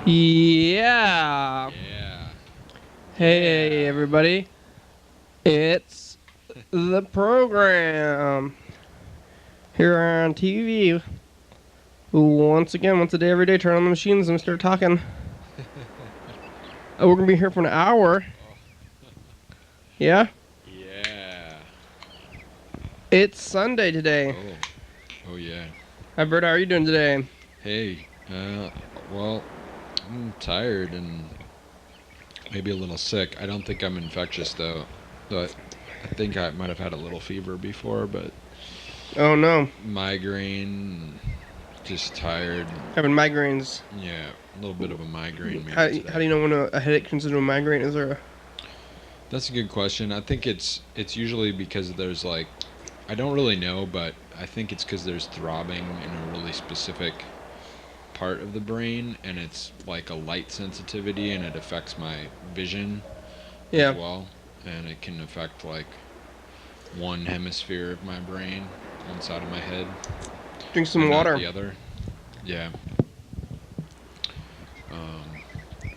Yeah. Yeah. Hey, everybody. It's the program here on TV. Once a day, every day, turn on the machines and start talking. We're going to be here for an hour. Yeah? Yeah. It's Sunday today. Oh yeah. Hi, Bert. How are you doing today? Hey. Well, I'm tired and maybe a little sick. I don't think I'm infectious though. But I think I might have had a little fever before, but Oh, no. migraine, just tired. Having migraines. Yeah, a little bit of a migraine maybe How today. do you know when a headache turns into a migraine? Is there a... That's a good question. I think it's usually because there's like, I don't really know, but I think it's because there's throbbing in a really specific part of the brain, and it's like a light sensitivity, and it affects my vision as well, and it can affect like one hemisphere of my brain, one side of my head. Drink some water. Not the other. Yeah.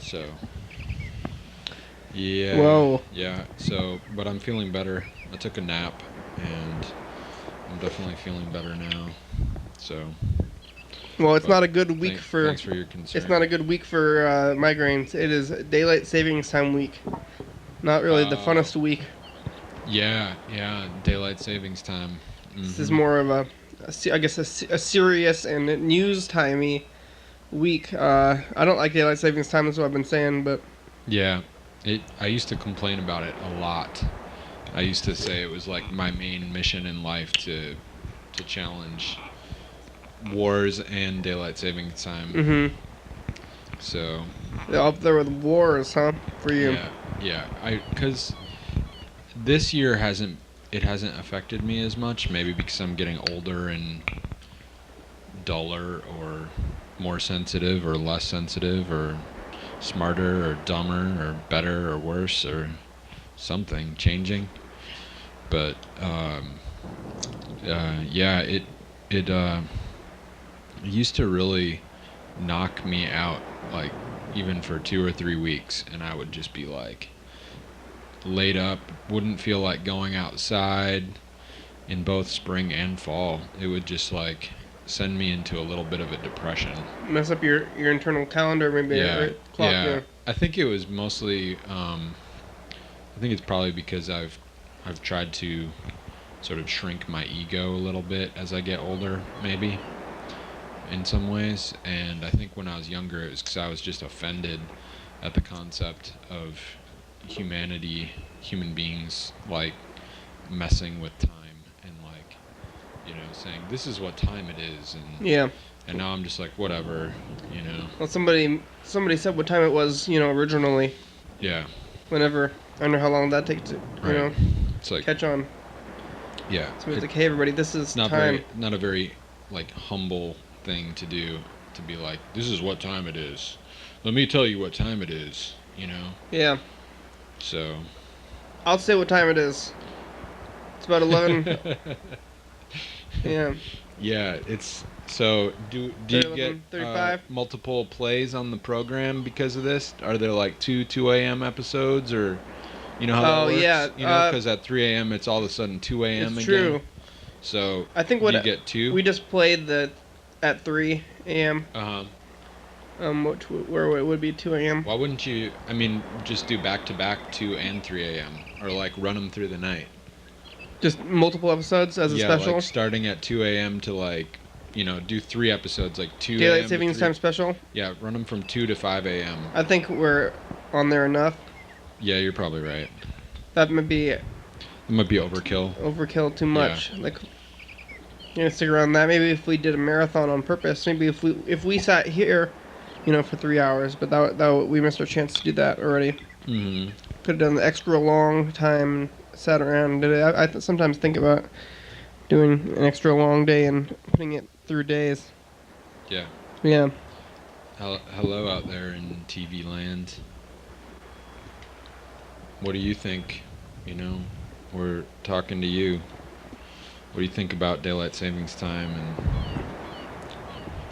So. Yeah. Whoa. Yeah. So, but I'm feeling better. I took a nap, and I'm definitely feeling better now. So. Well, it's not a good week for. Thanks for your concern. It's not a good week for migraines. It is daylight savings time week. Not really the funnest week. Yeah. Daylight savings time. Mm-hmm. This is more of a serious and news-timey week. I don't like daylight savings time. That's what I've been saying, but. Yeah. I used to complain about it a lot. I used to say it was like my main mission in life to challenge wars and daylight savings time. Mm-hmm. So. Up there with wars, huh? For you. Yeah. Because this year hasn't affected me as much. Maybe because I'm getting older and duller, or more sensitive, or less sensitive, or smarter, or dumber, or better, or worse, or something changing. But yeah, it used to really knock me out, like even for 2 or 3 weeks, and I would just be like laid up, wouldn't feel like going outside in both spring and fall. It would just like send me into a little bit of a depression. Mess up your internal calendar, maybe. Yeah. Clock, yeah. I think it was mostly I think it's probably because I've tried to sort of shrink my ego a little bit as I get older, maybe, in some ways. And I think when I was younger, it was because I was just offended at the concept of human beings, like, messing with time and, like, saying, this is what time it is. And now I'm just like, whatever, Well, somebody said what time it was, originally. Yeah. Whenever. I don't know how long that takes to, it's like, catch on. Yeah. So it's like, hey, everybody, this is time. Not a very, like, humble thing to do, to be like, this is what time it is. Let me tell you what time it is, Yeah. So. I'll say what time it is. It's about 11. Yeah. Yeah, it's... So, do you get 35? Multiple plays on the program because of this? Are there like 2 a.m. episodes, or how that works? Yeah. Because at 3 a.m. it's all of a sudden 2 a.m. It's again. true. So I think you get 2. We just played at 3 a.m. Where it would be 2 a.m. Why wouldn't you? I mean, just do back-to-back 2 and 3 a.m. or like run them through the night. Just multiple episodes as a special. Yeah, like starting at 2 a.m. to like. Do 3 episodes, like 2 a.m. Daylight savings time special? Yeah, run them from 2 to 5 a.m. I think we're on there enough. Yeah, you're probably right. That might be... It might be overkill. Overkill too much. Yeah. Like, stick around that. Maybe if we did a marathon on purpose. Maybe if we sat here, for 3 hours. But that we missed our chance to do that already. Mm-hmm. Could have done the extra long time, sat around and did it. I sometimes think about doing an extra long day and putting it through days. Yeah. Yeah. Hello out there in TV land. What do you think? We're talking to you. What do you think about daylight savings time? And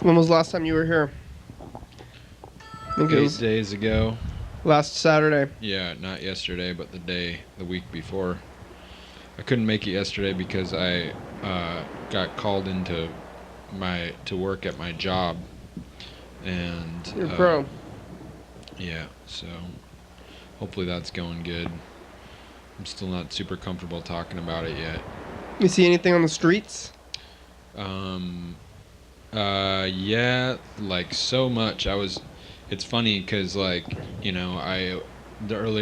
when was the last time you were here? I think it 8 was days ago. last Saturday. Yeah, not yesterday, but the week before. I couldn't make it yesterday because I got called into to work at my job, and You're a pro. yeah, so hopefully that's going good. I'm still not super comfortable talking about it yet. You see anything on the streets? Yeah, like so much. It's funny because earlier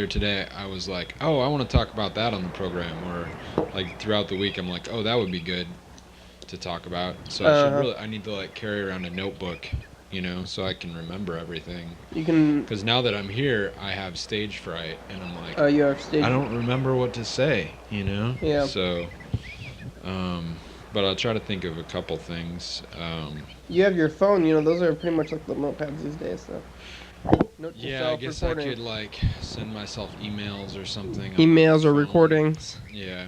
today I was like, oh, I want to talk about that on the program, or like throughout the week I'm like, oh, that would be good to talk about. So I need to like carry around a notebook, so I can remember everything. You can. Because now that I'm here, I have stage fright, and I'm like, You have stage. I don't remember what to say, Yeah. So, but I'll try to think of a couple things. You have your phone. Those are pretty much like the notepads these days. So. Note to Yeah, I self, guess recording. I could like send myself emails or something. Emails or recordings. Yeah.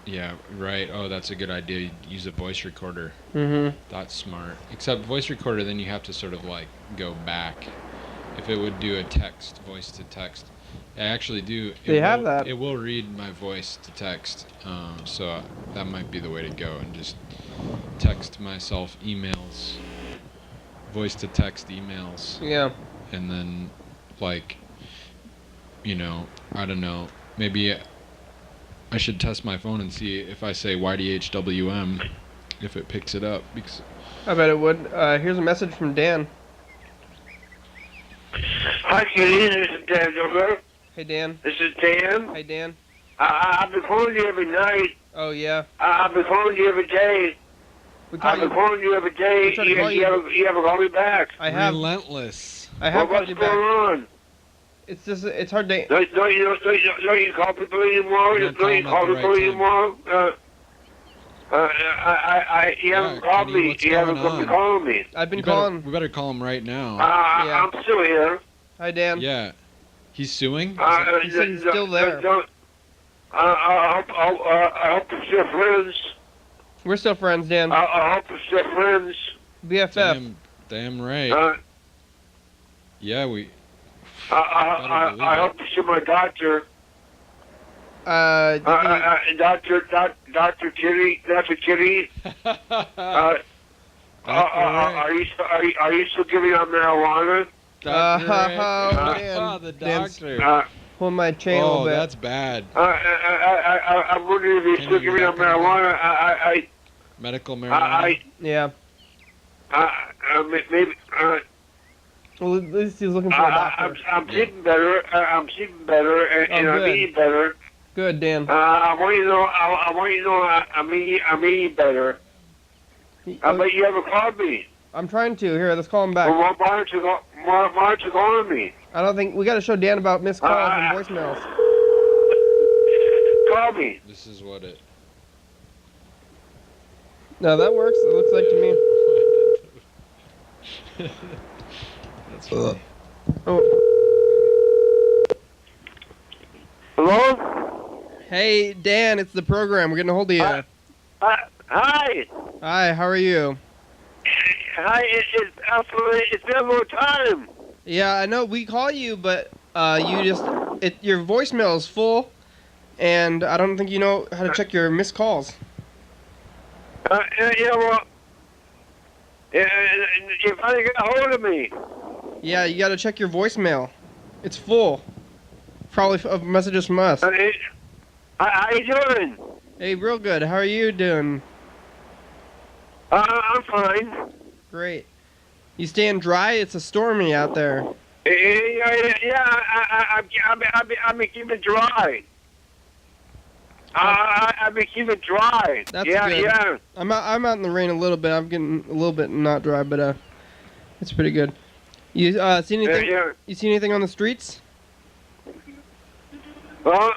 Yeah, right. Oh, that's a good idea. Use a voice recorder. Mm-hmm. That's smart. Except voice recorder, then you have to sort of like go back. If it would do a text, voice to text. I actually do. They have that. It will read my voice to text. So that might be the way to go, and just text myself emails. Voice to text emails. Yeah. And then, like, I don't know. Maybe I should test my phone and see if I say YDHWM, if it picks it up. Because I bet it would. Here's a message from Dan. Hi, Kitty. This is Dan Dover. Hey, Dan. This is Dan. Hey, Dan. I've been calling you every night. Oh, yeah. I've been calling you every day. I've been calling you every day. You haven't called me back. I have. Relentless. I have called you back. What's going on? It's just, it's hard to. Don't you call people anymore? Don't you call people anymore? You haven't called me. You haven't been calling me. I've been calling. We better call him right now. I'm still here. Hi, Dan. Yeah. He's suing? He said he's still there. I hope we're still friends. We're still friends, Dan. I hope we're still friends. BFF. Damn right. Yeah, we... I hope you see my doctor. Dr. Kitty. Are you still giving out marijuana? The doctor. Pull my chain a little bit. That's bad. I'm wondering if you're still giving out marijuana. Medical marijuana? Yeah. Maybe... Well, at least he's looking for a doctor. I'm sleeping better. And I'm eating better. Good, Dan. I want you to know. I'm eating better. But you haven't called me. I'm trying to. Here, let's call him back. Well, why aren't you calling me? I don't think we got to show Dan about missed calls and voicemails. Call me. This is what it. No, that works. It looks like to me. That's funny. Oh. Hello? Hey, Dan, it's the program. We're getting a hold of you. Hi. Hi, how are you? Hi, it's been a long time. Yeah, I know we call you, but your voicemail is full, and I don't think you know how to check your missed calls. You finally got a hold of me. Yeah, you got to check your voicemail. It's full. Probably of messages from us. How you doing? Hey, real good. How are you doing? I'm fine. Great. You staying dry? It's a stormy out there. Yeah, I've been keeping dry. I've been keeping dry. That's good. Yeah. I'm out in the rain a little bit. I'm getting a little bit not dry, but it's pretty good. You see anything? You see anything on the streets? Well,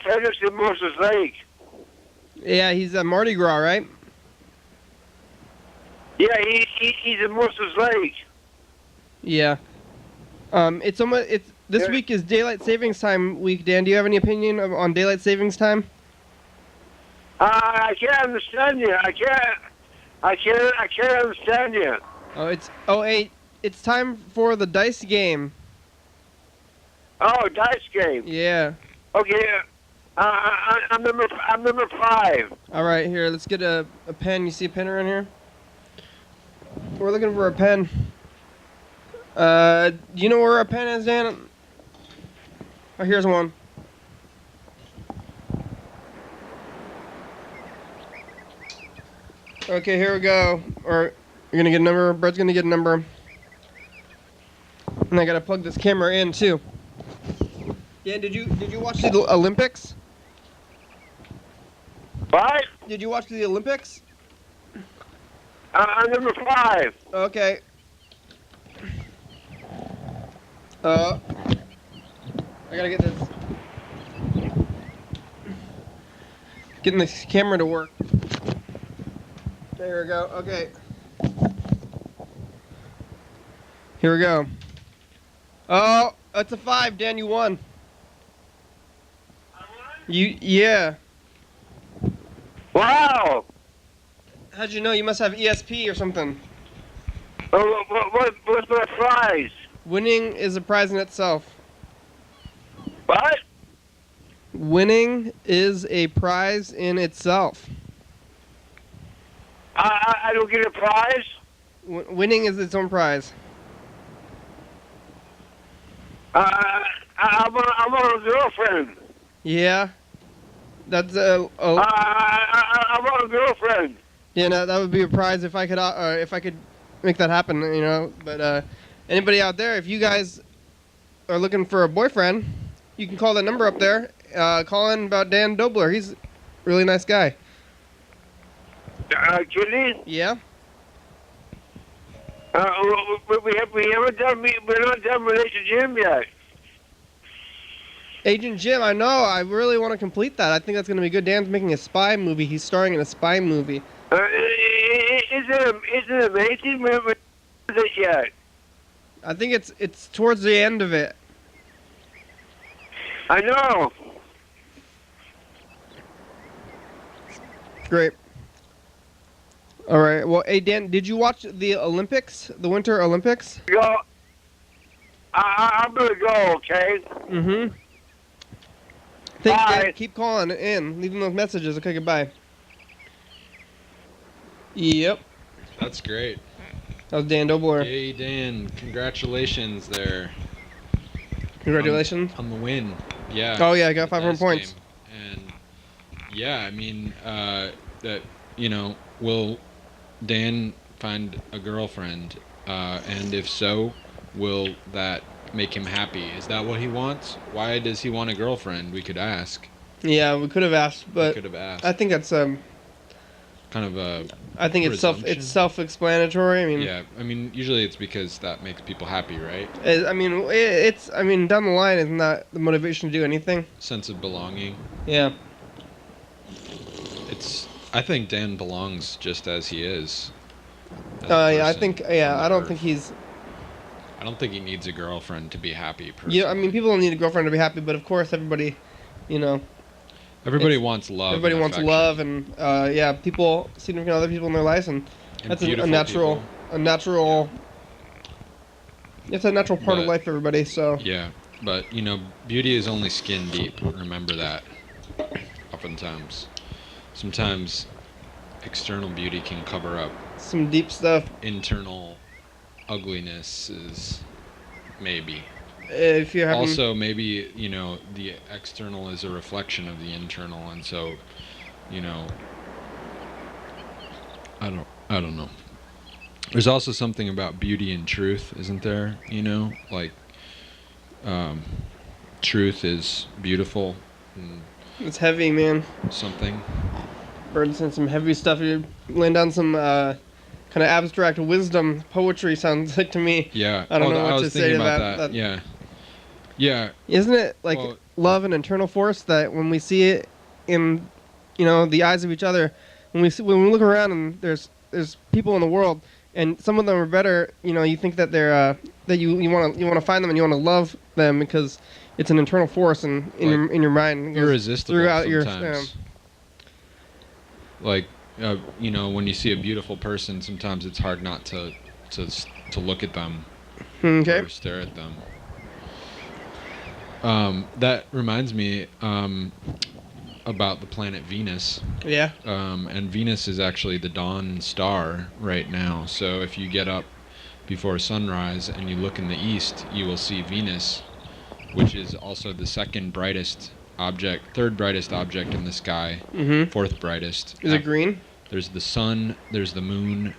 Frederick's in Moses Lake. Yeah, he's at Mardi Gras, right? Yeah, he's in Moses Lake. Yeah. This week is daylight savings time week. Dan, do you have any opinion on daylight savings time? I can't understand you. I can't understand you. Hey, it's time for the dice game. Oh, dice game. Yeah. Okay. I'm number 5. All right, here. Let's get a pen. You see a pen around here? We're looking for a pen. Do you know where a pen is, Dan? Oh, here's one. Okay, here we go. Or you're gonna get a number. Brett's gonna get a number. And I gotta plug this camera in too. Dan, did you watch the Olympics? What? Did you watch the Olympics? I'm number 5. Okay. I gotta get this. Getting this camera to work. There we go. Okay. Here we go. Oh, that's a 5, Dan. You won. Yeah. Wow. How'd you know? You must have ESP or something. What's my prize? Winning is a prize in itself. What? Winning is a prize in itself. I don't get a prize? Winning is its own prize. I want a girlfriend. Yeah. That's I want a girlfriend. Yeah, no, that would be a prize if I could make that happen, you know. But anybody out there, if you guys are looking for a boyfriend, you can call that number up there. Call in about Dan Dobler. He's a really nice guy. Kitty? Yeah. We're not done with Agent Jim yet. Agent Jim, I know. I really want to complete that. I think that's going to be good. Dan's making a spy movie. He's starring in a spy movie. Is it amazing? Where is it yet? I think it's towards the end of it. I know. Great. All right. Well, hey Dan, did you watch the Olympics, the Winter Olympics? Go. I'm gonna go. Okay. Mm-hmm. Thanks, Bye. Dan. Keep calling in, leaving those messages. Okay, goodbye. Yep. That's great. That was Dan Dobler. Hey, Dan. Congratulations there. Congratulations. On the win. Yeah. Oh yeah, I got the 500 dice points. game. And yeah, I mean, that, you know, will Dan find a girlfriend? And if so, will that make him happy? Is that what he wants? Why does he want a girlfriend? We could ask. Yeah, we could have asked, We but could have asked. I think that's kind of a. I think it's presumption. self-explanatory. I mean, Yeah, I mean, usually it's because that makes people happy, right? I mean, down the line, isn't that the motivation to do anything? Sense of belonging. Yeah. I think Dan belongs just as he is. as a Yeah, I person think. on Yeah, the I don't earth. think he's. I don't think he needs a girlfriend to be happy. Personally. Yeah, I mean, people don't need a girlfriend to be happy, but of course, everybody, you know. Everybody wants love. Everybody and wants affection. love, and yeah, people significant other people in their lives, and And that's a beautiful natural, people. It's a natural part of But- life, everybody. So Yeah, but you know, beauty is only skin deep. Remember that. Oftentimes, sometimes external beauty can cover up some deep stuff. internal ugliness. Is maybe. If you're having, Also, maybe, you know, the external is a reflection of the internal, and so, you know, I don't know. There's also something about beauty and truth, isn't there? You know, like, truth is beautiful and it's heavy, man. something. Bird's saying some heavy stuff. You're laying down some kind of abstract wisdom, poetry. Sounds like to me. Yeah. I don't know I what was to say thinking to about that. Yeah. Yeah. Isn't it like Well- love an internal force that when we see it in, you know, the eyes of each other, when we look around and there's people in the world and some of them are better, you know, you think that they're that you want to find them and you want to love them because it's an internal force and in your mind it goes Irresistible throughout your sometimes. Like, when you see a beautiful person, sometimes it's hard not to look at them Okay. or stare at them. That reminds me about the planet Venus. Yeah. And Venus is actually the dawn star right now. So if you get up before sunrise and you look in the east, you will see Venus, which is also the third brightest object in the sky, fourth brightest. Is it green? There's the sun, there's the moon,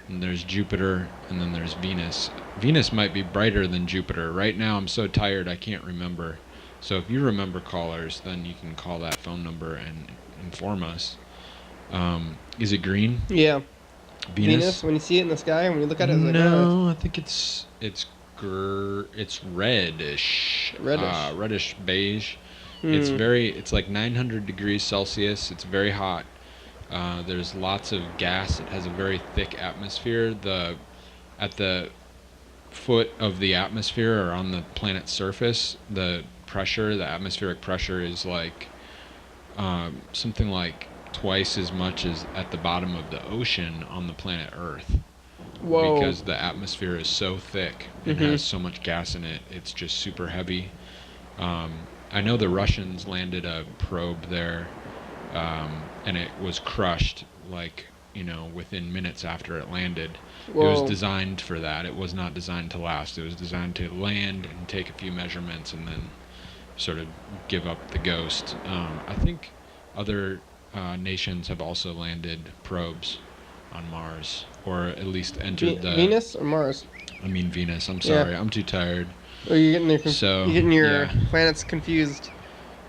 and there's Jupiter, and then there's Venus. Venus might be brighter than Jupiter. Right now I'm so tired I can't remember. So if you remember, callers, then you can call that phone number and inform us. Is it green? Yeah. Venus? When you see it in the sky, when you look at it, it's like, no, I think it's reddish. Reddish beige. It's like 900 degrees Celsius. It's very hot. There's lots of gas. It has a very thick atmosphere. At the foot of the atmosphere, or on the planet's surface, the atmospheric pressure is like something like twice as much as at the bottom of the ocean on the planet Earth. Whoa. Because the atmosphere is so thick and has so much gas in it, it's just super heavy. I know the Russians landed a probe there, and it was crushed within minutes after it landed. Whoa. It was designed for that. It was not designed to last. It was designed to land and take a few measurements and then sort of give up the ghost. I think other nations have also landed probes on Mars, or at least entered the... Venus or Mars? I mean Venus. I'm sorry. Yeah. I'm too tired. Oh, you're getting your planets confused.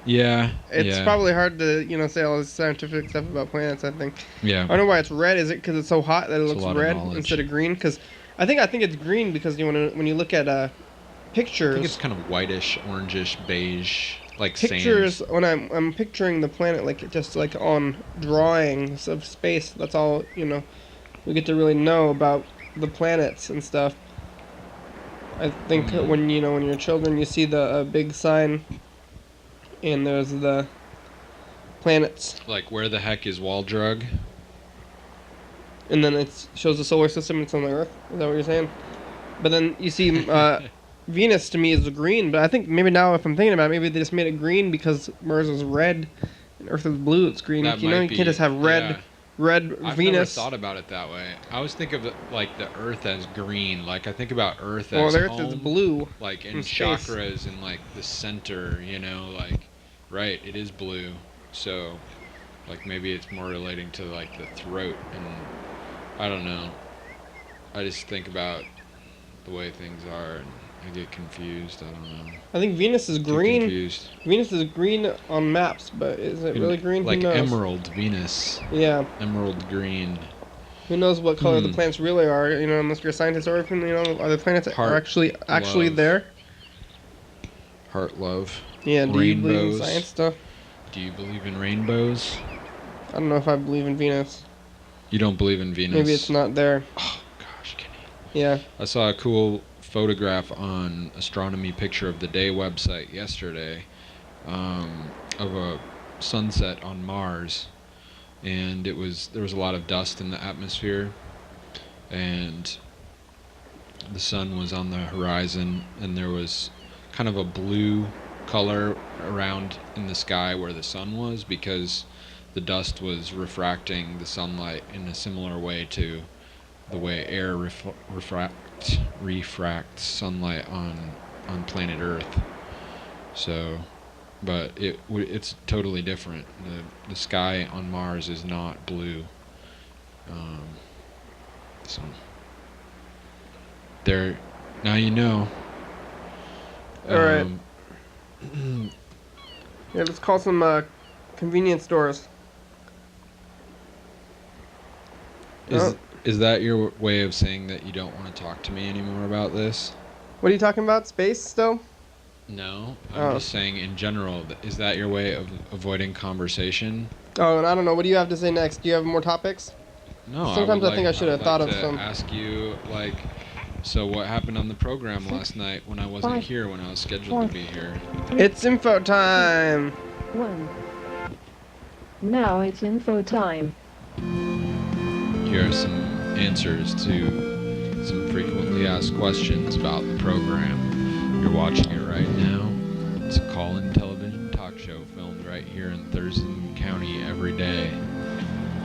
Yeah. It's probably hard to, say all this scientific stuff about planets, I think. Yeah. I don't know why it's red. Is it because it's so hot that it looks red instead of green? Because I think it's green because when you look at pictures... I think it's kind of whitish, orangish, beige, like pictures, sand. When I'm picturing the planet, just on drawings of space, that's all, we get to really know about the planets and stuff. I think when you're children, you see the big sign, and there's the planets. Like, where the heck is Waldrug? And then it shows the solar system and it's on the Earth. Is that what you're saying? But then you see Venus to me is green, but I think maybe now if I'm thinking about it, maybe they just made it green because Mars is red and Earth is blue. It's green. That you can't just have red I've Venus. never thought about it that way. I always think of the Earth as green. Like, I think about Earth as the Earth home, is blue. Like in chakras and the center. Right? It is blue. So, maybe it's more relating to the throat, and I don't know. I just think about the way things are, and I get confused. I don't know. I think Venus is green. Confused. Venus is green on maps, but is it really green? Like Who knows? emerald Venus. Yeah. Emerald green. Who knows what color the planets really are? Unless you're a scientist, or are the planets are actually there? Heart, love. Yeah. Do you believe in science stuff? Do you believe in rainbows? I don't know if I believe in Venus. You don't believe in Venus? Maybe it's not there. Oh gosh, Kenny. Yeah. I saw a cool photograph on Astronomy Picture of the Day website yesterday of a sunset on Mars, and there was a lot of dust in the atmosphere, and the sun was on the horizon, and there was kind of a blue color around in the sky where the sun was, because the dust was refracting the sunlight in a similar way to the way air refracts sunlight on planet Earth. So, but it's totally different. The sky on Mars is not blue. So there, now you know. All right. Yeah, let's call some convenience stores. Is that your way of saying that you don't want to talk to me anymore about this? What are you talking about? Space still? No, I'm just saying in general. Is that your way of avoiding conversation? Oh, and I don't know. What do you have to say next? Do you have more topics? No. Sometimes I think I should have thought of some. Ask you so what happened on the program last night when I wasn't here, when I was scheduled to be here? It's info time. 1. Now it's info time. Here are some answers to some frequently asked questions about the program. You're watching it right now. It's a call-in television talk show filmed right here in Thurston County every day,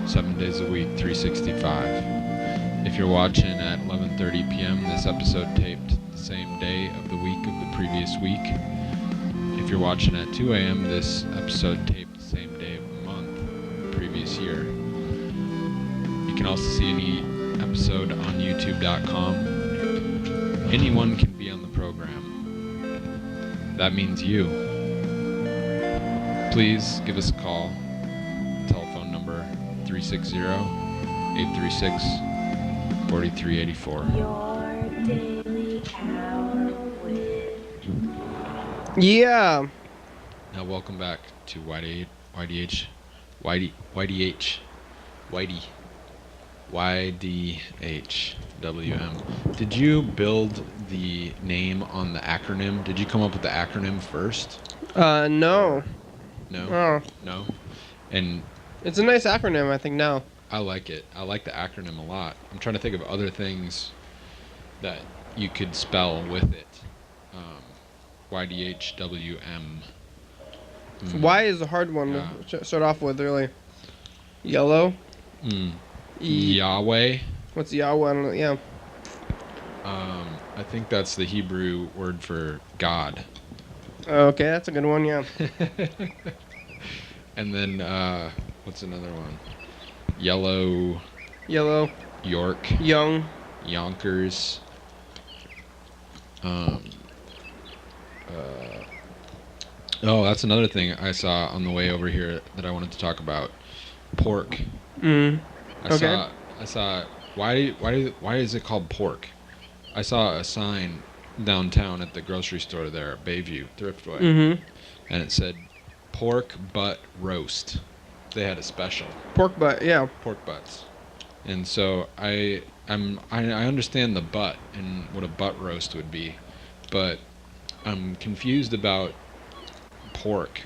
7 days a week, 365. If you're watching at 11:30 p.m., this episode taped the same day of the week of the previous week. If you're watching at 2 a.m., this episode taped the same day of the month, the previous year. You can also see any episode on YouTube.com. Anyone can be on the program. That means you. Please give us a call. Telephone number 360-836-4384. Your daily hour with Yeah. Now welcome back to YDHWM. Did you build the name on the acronym? Did you come up with the acronym first? No. No? Oh. No? And It's a nice acronym, I think, now. I like it. I like the acronym a lot. I'm trying to think of other things that you could spell with it. YDHWM. Y is a hard one to start off with, really. Yellow. Yahweh. What's Yahweh? I don't know. Yeah. I think that's the Hebrew word for God. Okay, that's a good one, yeah. And then, what's another one? Yellow, Yellow. York, Young. Yonkers. Oh, that's another thing I saw on the way over here that I wanted to talk about. Pork. Okay. I saw. Why is it called pork? I saw a sign downtown at the grocery store there at Bayview Thriftway, and it said pork butt roast. They had a special. Pork butt, yeah. Pork butts. And so I understand the butt and what a butt roast would be, but I'm confused about pork.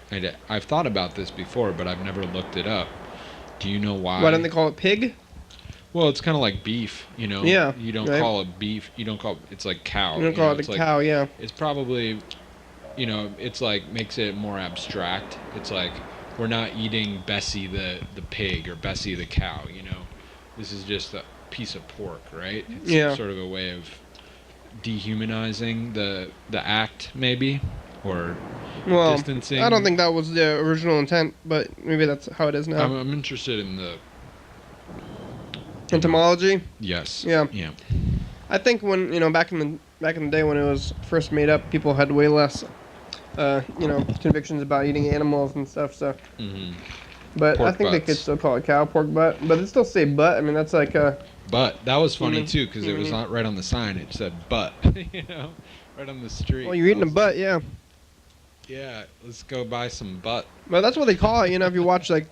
I've thought about this before, but I've never looked it up. Do you know why? Why don't they call it pig? Well, it's kind of like beef, you know. Yeah. You don't right. call it beef. You don't call it's like cow. You don't call it a cow, yeah. It's probably, it's like makes it more abstract. It's like we're not eating Bessie the pig or Bessie the cow, This is just a piece of pork, right? It's sort of a way of dehumanizing the act, maybe, or distancing. I don't think that was the original intent, but maybe that's how it is now. I'm interested in the Entomology? Yes. Yeah. Yeah. I think when back in the day when it was first made up, people had way less convictions about eating animals and stuff. So, but Pork I think they butts. could still call it cow pork butt, but they still say butt. I mean, that's like But that was funny too, because it was Mhm. not right on the sign. It said butt, right on the street. well, you're eating I a was butt, like, yeah. Yeah, let's go buy some butt. But that's what they call it. If you watch like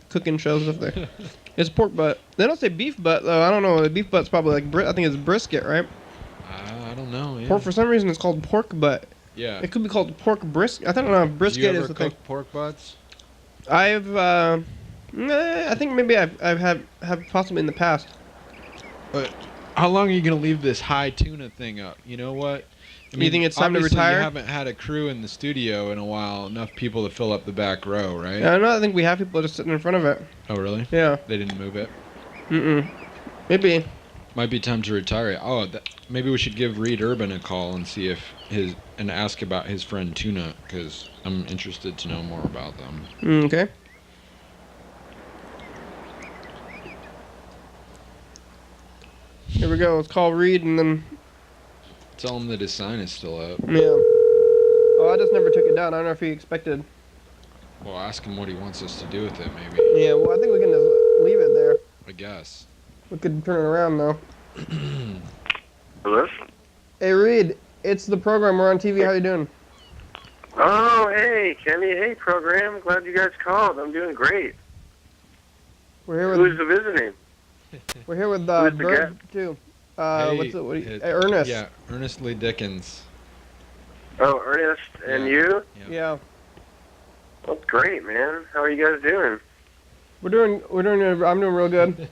cooking shows up there, it's pork butt. They don't say beef butt though. I don't know. The beef butt's probably like I think it's brisket, right? I don't know. Yeah. Pork for some reason it's called pork butt. Yeah. It could be called pork brisket. I don't know if Did brisket you ever is the thing. cook pork butts? I've I think maybe I've have possibly in the past. But how long are you gonna leave this high tuna thing up? You know what? You think it's time to obviously retire? You haven't had a crew in the studio in a while, enough people to fill up the back row, right? Yeah, I think we have people just sitting in front of it. Oh, really? Yeah. They didn't move it. Maybe. Might be time to retire it. Oh, maybe we should give Reed Urban a call and see if and ask about his friend Tuna, because I'm interested to know more about them. Okay. Here we go. Let's call Reed and then. Tell him that his sign is still up. Yeah. Oh, I just never took it down. I don't know if he expected. Well, ask him what he wants us to do with it, maybe. Yeah, well, I think we can just leave it there. I guess. We could turn it around, though. Hello? Hey, Reed. It's the program. We're on TV. How you doing? Oh, hey, Kenny. Hey, program. Glad you guys called. I'm doing great. We're here Who's with the visiting? we're here with Who's the Bird too. Hey, What's it? What do you, Ernest. Yeah, Ernest Lee Dickens. Oh, Ernest and Yeah. you? Yeah. That's great, man. How are you guys doing? I'm doing real good.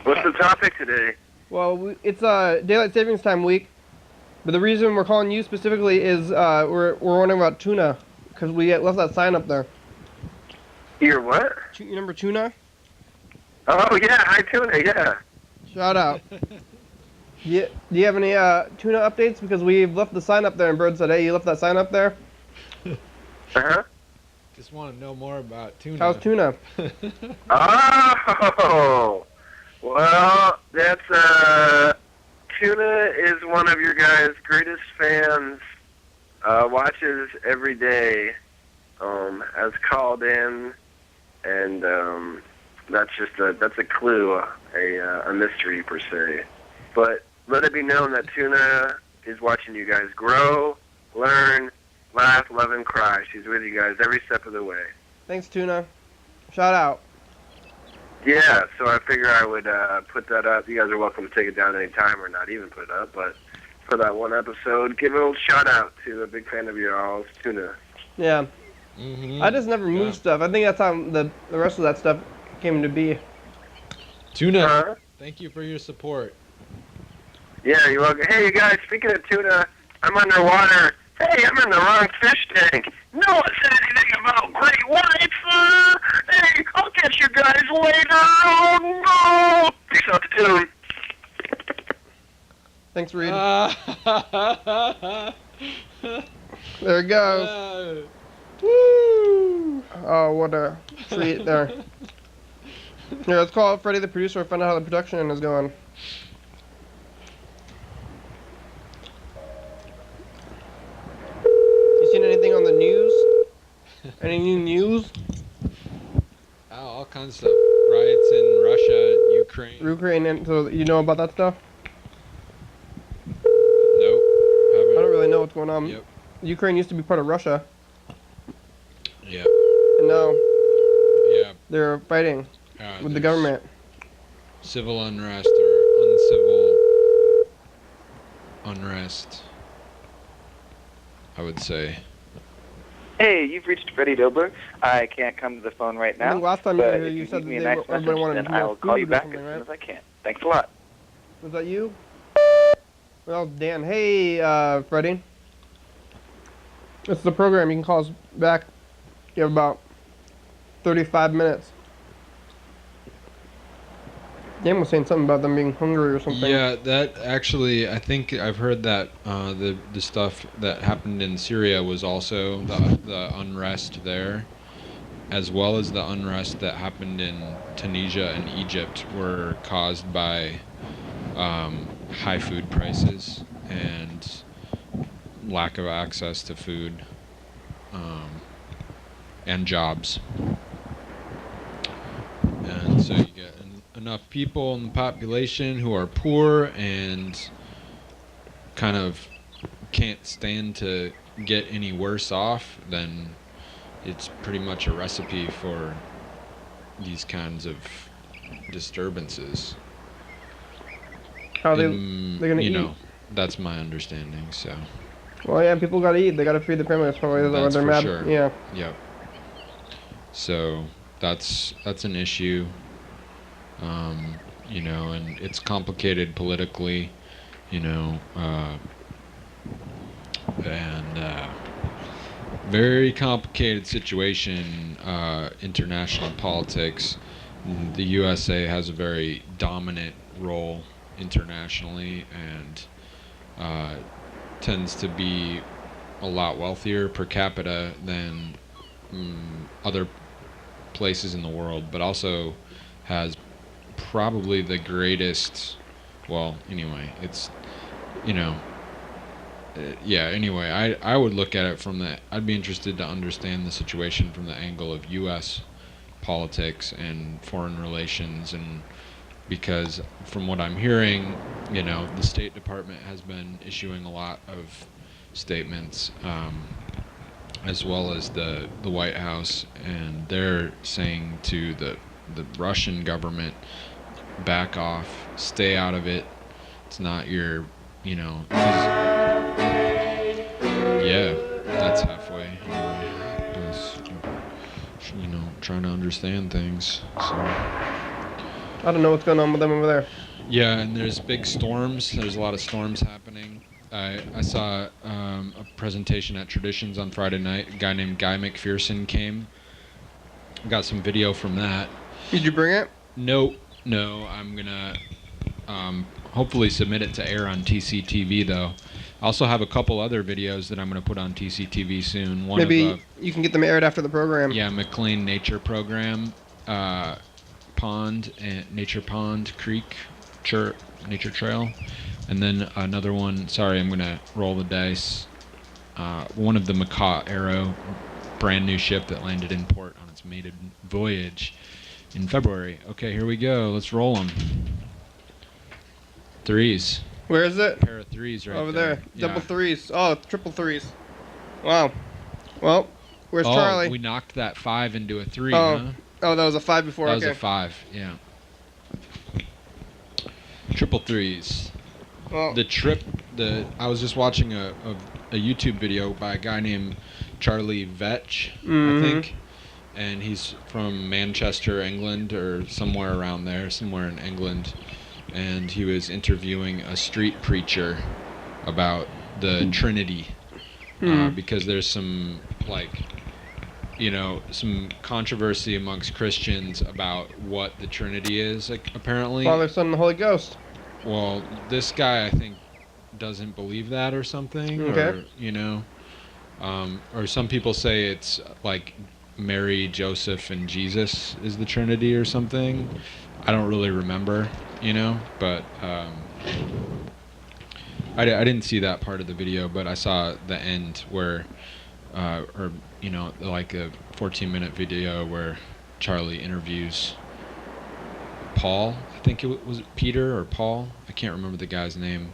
What's the topic today? Well, it's daylight savings time week, but the reason we're calling you specifically is we're wondering about tuna, because we left that sign up there. Your what? You remember tuna? Oh, yeah, hi, Tuna, yeah. Shout out. Do you have any tuna updates? Because we've left the sign up there, and Bird said, "Hey, you left that sign up there." Uh-huh. Just want to know more about tuna. How's tuna? Oh, well, that's, Tuna is one of your guys' greatest fans, watches every day, has called in, and, that's a clue, a mystery per se. But let it be known that Tuna is watching you guys grow, learn, laugh, love, and cry. She's with you guys every step of the way. Thanks, tuna. Shout out. Yeah, so I figure I would put that up. You guys are welcome to take it down any time or not even put it up. But for that one episode, give a little shout out to a big fan of yours, Tuna. Yeah. Mm-hmm. I just never moved stuff. I think that's how the rest of that stuff came to be. Tuna, thank you for your support. Yeah, you're welcome. Hey, you guys, speaking of tuna, I'm underwater. Hey, I'm in the wrong fish tank. No one said anything about great whites. Hey, I'll catch you guys later. Oh, no. Peace out to tune. Thanks, Reed. There it goes. Woo! Oh, what a treat there. Here, let's call Freddie, the producer, and find out how the production is going. You seen anything on the news? Any new news? Oh, all kinds of stuff. Riots in Russia, Ukraine. Ukraine, and so you know about that stuff? Nope. I don't really know what's going on. Yep. Ukraine used to be part of Russia, Yeah. and now Yeah. they're fighting with the there's government. Civil unrest or uncivil unrest, I would say. Hey, you've reached Freddie Dobler. I can't come to the phone right I now. think last time you were but here, if you you said leave that me a they nice everybody message, wanted then to I know will call you food or back as something, soon right? as I can. Thanks a lot. Was that you? Well, Dan. Hey, Freddie. It's the program. You can call us back. You have about 35 minutes. Dan was saying something about them being hungry or something. Yeah, that actually, I think I've heard that the stuff that happened in Syria was also the unrest there, as well as the unrest that happened in Tunisia and Egypt were caused by high food prices and lack of access to food and jobs. And so you get enough people in the population who are poor and kind of can't stand to get any worse off, then it's pretty much a recipe for these kinds of disturbances. How they're gonna you eat? know, that's my understanding. So. Well, yeah, people gotta eat. They gotta feed the family. That's probably why That's they're for mad. sure. Yeah. Yep. So that's an issue. You know, and it's complicated politically, you know, and very complicated situation, international politics. The USA has a very dominant role internationally and tends to be a lot wealthier per capita than other places in the world, but also has probably the greatest, well, anyway, it's, you know, yeah, anyway, I would look at it from the, I'd be interested to understand the situation from the angle of U.S. politics and foreign relations, and because from what I'm hearing, you know, the State Department has been issuing a lot of statements, as well as the White House, and they're saying to the Russian government, back off, stay out of it. It's not your, you know, 'cause, yeah, that's halfway. Anyway, you know, trying to understand things. So, I don't know what's going on with them over there. Yeah, and there's big storms. There's a lot of storms happening. I saw a presentation at Traditions on Friday night. A guy named Guy McPherson came. Got some video from that. Did you bring it? No. I'm gonna hopefully submit it to air on TCTV though. I also have a couple other videos that I'm gonna put on TCTV soon. One Maybe of you can get them aired after the program. yeah, McLean Nature Program, Pond and Nature Pond Creek, Nature Trail, and then another one. Sorry, I'm gonna roll the dice. One of the Macaw Arrow, brand new ship that landed in port on its maiden voyage in February. Okay, here we go. Let's roll them. Threes. Where is it? Pair of threes right Over there. there. Yeah. Double threes. Oh, triple threes. Wow. Well, where's Oh, Charlie? we knocked that 5 into a 3, Oh, huh? Oh, that was a 5 before. That Okay. was a 5, yeah. Triple threes. Well, I was just watching a YouTube video by a guy named Charlie Vetch, Mhm. I think. And he's from Manchester, England, or somewhere around there, somewhere in England. And he was interviewing a street preacher about the Trinity. Because there's some, some controversy amongst Christians about what the Trinity is, apparently. Father, Son, and the Holy Ghost. Well, this guy, I think, doesn't believe that or something. Okay. Or some people say it's like Mary, Joseph, and Jesus is the Trinity or something. I don't really remember, but I didn't see that part of the video, but I saw the end where, like a 14-minute video where Charlie interviews Paul. I think it was Peter or Paul. I can't remember the guy's name,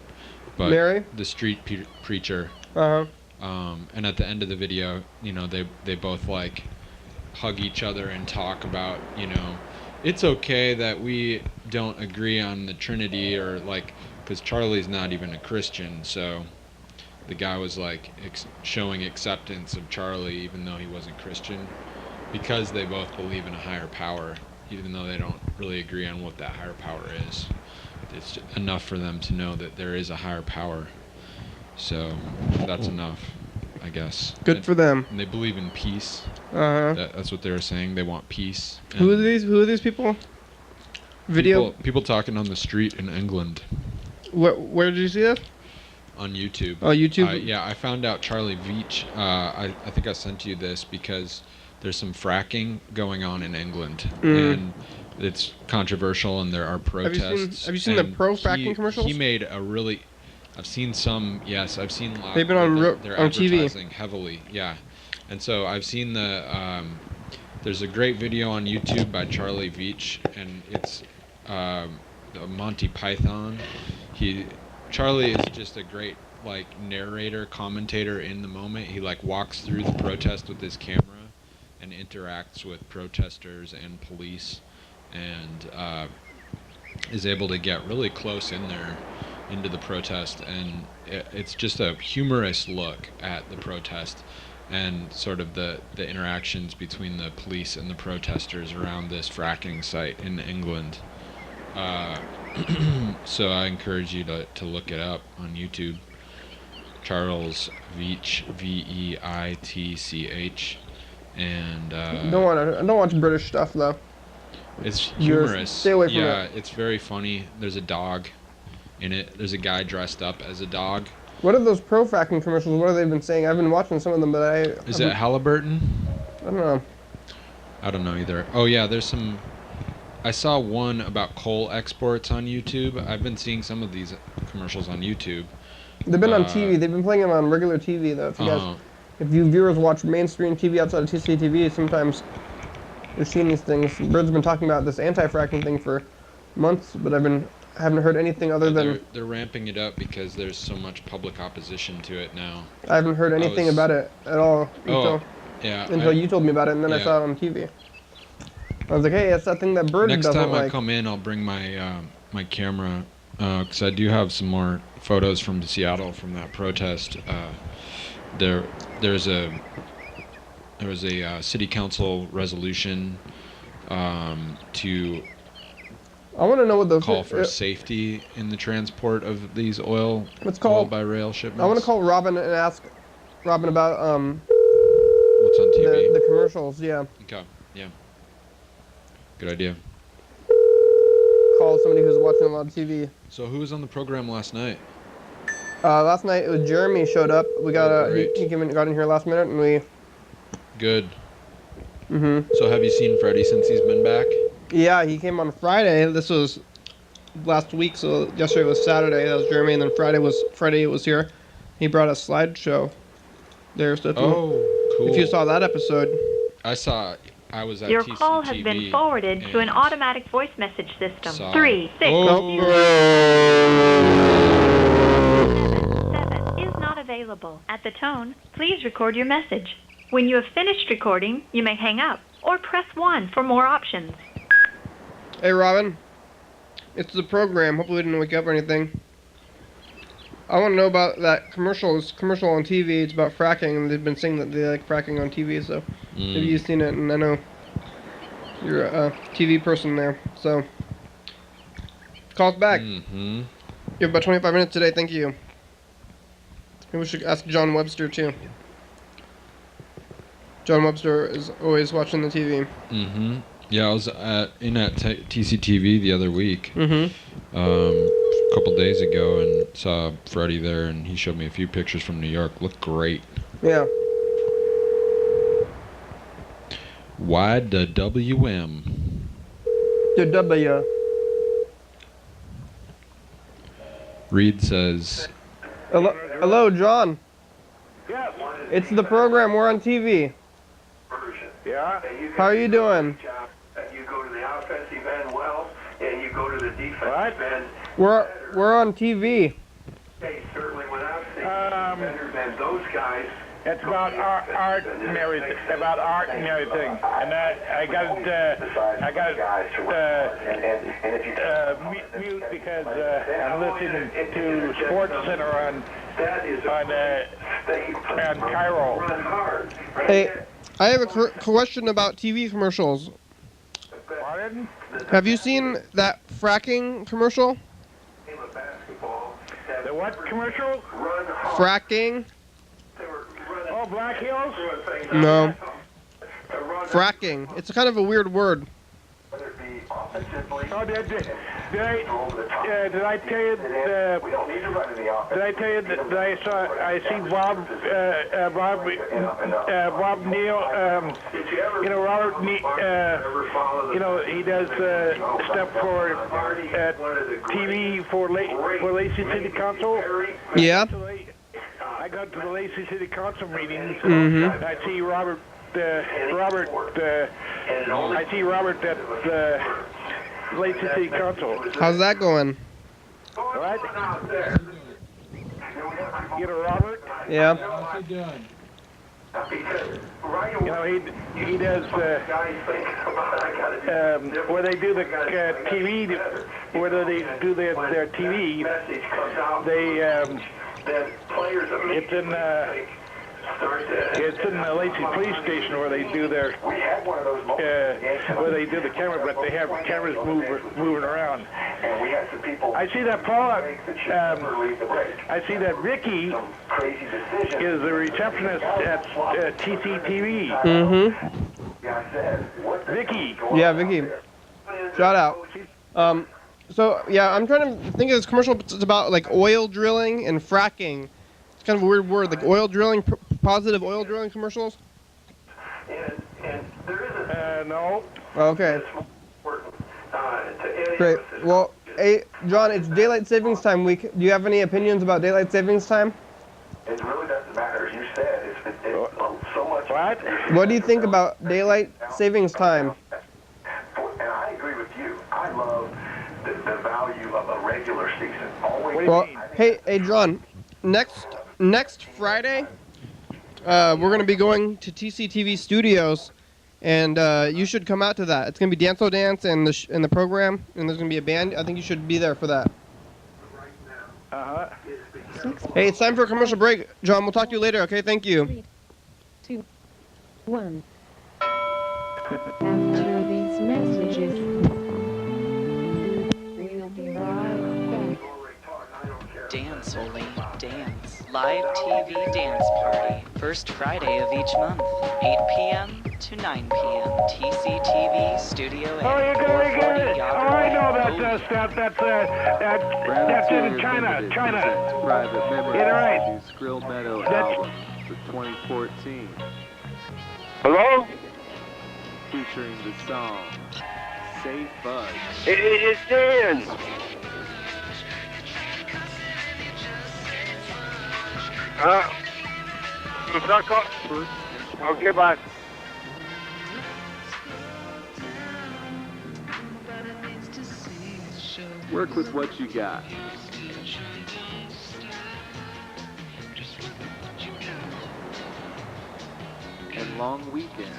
but Mary? the street preacher. Uh-huh. And at the end of the video, they both hug each other and talk about, it's okay that we don't agree on the Trinity, or because Charlie's not even a Christian, so the guy was showing acceptance of Charlie even though he wasn't Christian, because they both believe in a higher power, even though they don't really agree on what that higher power is. It's enough for them to know that there is a higher power. So that's enough, I guess. Good for them. And they believe in peace. Uh-huh. That's what they were saying. They want peace. Who are these people? Video? People talking on the street in England. Where did you see this? On YouTube. Oh, YouTube? Yeah, I found out Charlie Veach. I think I sent you this because there's some fracking going on in England. And it's controversial, and there are protests. Have you seen the pro-fracking commercials? He made a really... I've seen some, yes. I've seen lots. They've been on they're on TV. advertising heavily, yeah. And so I've seen there's a great video on YouTube by Charlie Veach, and it's Monty Python. Charlie is just a great narrator, commentator in the moment. He walks through the protest with his camera and interacts with protesters and police, and is able to get really close in there into the protest, and it's just a humorous look at the protest and sort of the interactions between the police and the protesters around this fracking site in England. So I encourage you to look it up on YouTube. Charles Veach, Veitch, and I don't watch British stuff though. it's humorous. Stay away from yeah, it. it's very funny. There's a dog in it. There's a guy dressed up as a dog. What are those pro-fracking commercials? What have they been saying? I've been watching some of them, but Is it Halliburton? I don't know. I don't know either. Oh yeah, there's some. I saw one about coal exports on YouTube. I've been seeing some of these commercials on YouTube. They've been on TV. They've been playing them on regular TV though. If you viewers watch mainstream TV outside of TCTV, sometimes you're seeing these things. Bird's been talking about this anti-fracking thing for months, but I haven't heard anything other than they're ramping it up because there's so much public opposition to it now. I haven't heard anything about it at all until you told me about it, and then I saw it on TV. I was like, hey, that's that thing that Bird doesn't like. Next time I come in, I'll bring my my camera, because I do have some more photos from Seattle from that protest. There was a city council resolution to I want to know what the call for safety in the transport of these oil by rail shipments. I want to call Robin and ask Robin about what's on TV. The commercials. Yeah. Okay. Yeah. Good idea. Call somebody who's watching a lot of TV. So who was on the program last night? Last night it was Jeremy showed up. We got he got in here last minute and we. Good. Mhm. So have you seen Freddie since he's been back? Yeah, he came on Friday. This was last week, so yesterday was Saturday. That was Jeremy, and then Friday was here. He brought a slideshow there. So cool. If you saw that episode, I saw. I was at Your TCTV call has been forwarded to an automatic voice message system. 3 6 Oh. 7 is not available. At the tone, please record your message. When you have finished recording, you may hang up or press 1 for more options. Hey Robin, it's the program. Hopefully we didn't wake up or anything. I want to know about that commercial on TV. It's about fracking, and they've been saying that they like fracking on TV. So maybe you've seen it, and I know you're a TV person there. So call us back. You have about 25 minutes today. Thank you. Maybe we should ask John Webster too. John Webster is always watching the TV. Yeah, I was in at TCTV the other week, a couple days ago, and saw Freddie there, and he showed me a few pictures from New York. Looked great. Yeah. YDHWM. The W. Reed says. Hello, John. Yes. It's the program. We're on TV. Yeah. How are you doing? You go to the offensive end well, and you go to the defensive end. We're on TV. Hey, certainly when I've seen better than those guys. It's about art and everything. About art and everything. And I got mute because I'm listening to Sports Center on Cairo. Hey, I have a question about TV commercials. Pardon? Have you seen that fracking commercial? The what commercial? Fracking? Oh, Black Hills? No. Fracking. It's kind of a weird word. Oh, did I tell you that I see Bob Neal, Robert Neal, he does stuff for TV for Lacey City Council. Yeah. I go to the Lacey City Council meetings. I see Robert at Lacey City Council. How's that going? What? You know Robert? Yeah. He does where they do the TV, where they do their TV, it's in the Lacey Police Station where they do their the camera, but they have cameras moving around. I see that I see that Vicky is the receptionist at TCTV. Vicky. Yeah, Vicky. Shout out. So yeah, I'm trying to think of this commercial. It's about like oil drilling and fracking. It's kind of a weird word, like oil drilling, positive oil drilling commercials. No. Okay. Great. Well, hey, John, it's daylight savings time week. Do you have any opinions about daylight savings time? It really doesn't matter, as you said. It's so much. What? What do you think about daylight savings time? And I agree with you. I love the value of a regular season. Well, hey, John. Next Friday, we're gonna be going to TCTV Studios, and you should come out to that. It's gonna be Dance O Dance and the program, and there's gonna be a band. I think you should be there for that. Hey, it's time for a commercial break, John. We'll talk to you later. Okay, thank you. 3, 2, 1. After these messages. Dance Only Dance. Live TV dance party. First Friday of each month. 8 p.m. to 9 p.m. TCTV Studio A. Oh, you're gonna get it. Oh, I know Yonderway. that's in China. Private memories. Get it right. New Skrill Meadow That's- album for 2014, Hello? featuring the song Safe Buzz. It's Dan. Okay, bye. Work with what you got. And long weekend.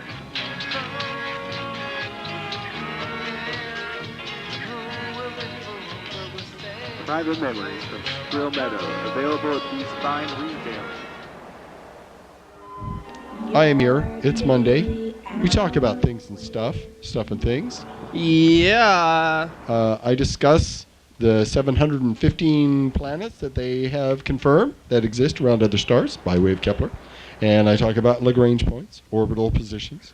Private memories from Skrill Meadow, available at these fine retailers. I am here. It's Monday. We talk about things and stuff and things. Yeah. I discuss the 715 planets that they have confirmed that exist around other stars by way of Kepler. And I talk about Lagrange points, orbital positions.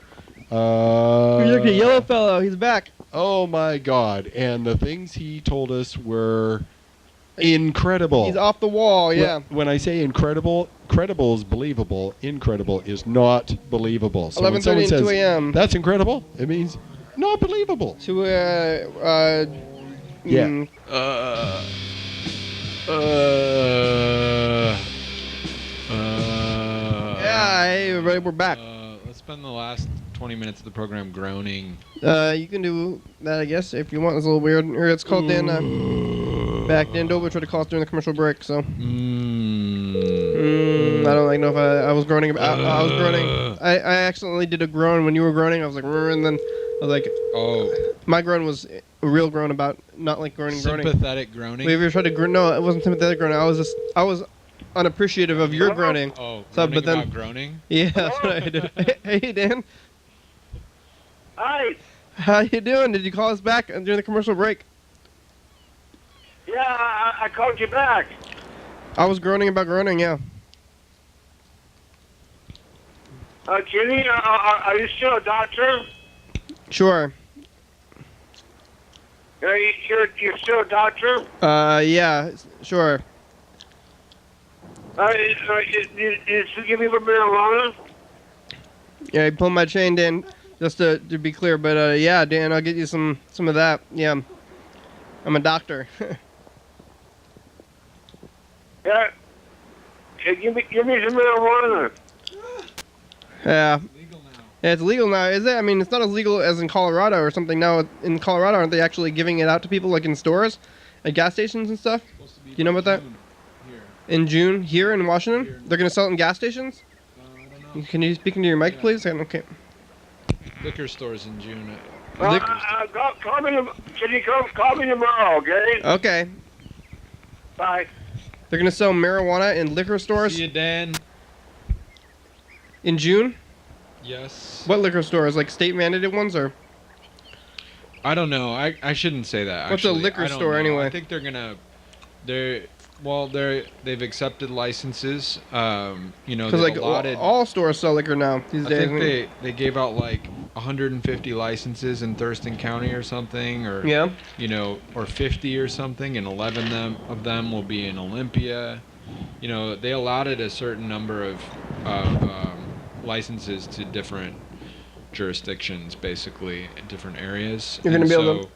Look at yellow fellow. He's back. Oh my God. And the things he told us were incredible. He's off the wall, yeah. When I say incredible, credible is believable. Incredible is not believable. So when 11:30 someone and says 2 a.m. that's incredible, it means not believable. Yeah. Yeah, hey everybody, we're back. Let's spend the last 20 minutes of the program groaning. You can do that, I guess, if you want. It's a little weird. Or it's called Dan. Back Dan Dover tried to call us during the commercial break, so. I don't know if I was groaning. I was groaning. I accidentally did a groan when you were groaning. I was like, and then I was like, oh. My groan was a real groan about not like groaning. Sympathetic groaning? We ever tried to groan? No, it wasn't sympathetic groaning. I was unappreciative of your groaning. Oh, so, groaning but then, about groaning? Yeah, that's what I did. Hey, Dan. Hi. How you doing? Did you call us back during the commercial break? Yeah, I called you back. I was groaning about groaning, yeah. Jenny, are you still a doctor? Sure. You're still a doctor? Yeah, sure. You still give me the marijuana? Yeah, I pulled my chain, Dan, just to be clear. But, yeah, Dan, I'll get you some of that. Yeah. I'm a doctor. Yeah. Give me some marijuana. Yeah. Yeah, it's legal now, is it? I mean, it's not as legal as in Colorado or something now. In Colorado, aren't they actually giving it out to people, like in stores, at gas stations and stuff? Do you know about that? In June, here in Washington? They're going to sell it in gas stations? Can you speak into your mic, please? Okay. Liquor stores in June. Call me, can you call me tomorrow, okay? Okay. Bye. They're going to sell marijuana in liquor stores? See you, Dan. In June? Yes. What liquor stores? Like state-mandated ones, or? I don't know. I shouldn't say that. What's actually. a liquor I don't store know. anyway? I think they've accepted licenses. Because They've like allotted. all stores sell liquor now these days. I think they gave out like 150 licenses in Thurston County or something, or yeah, or 50 or something, and 11 of them will be in Olympia. They allotted a certain number of licenses to different jurisdictions, basically, in different areas. You're going to be able to.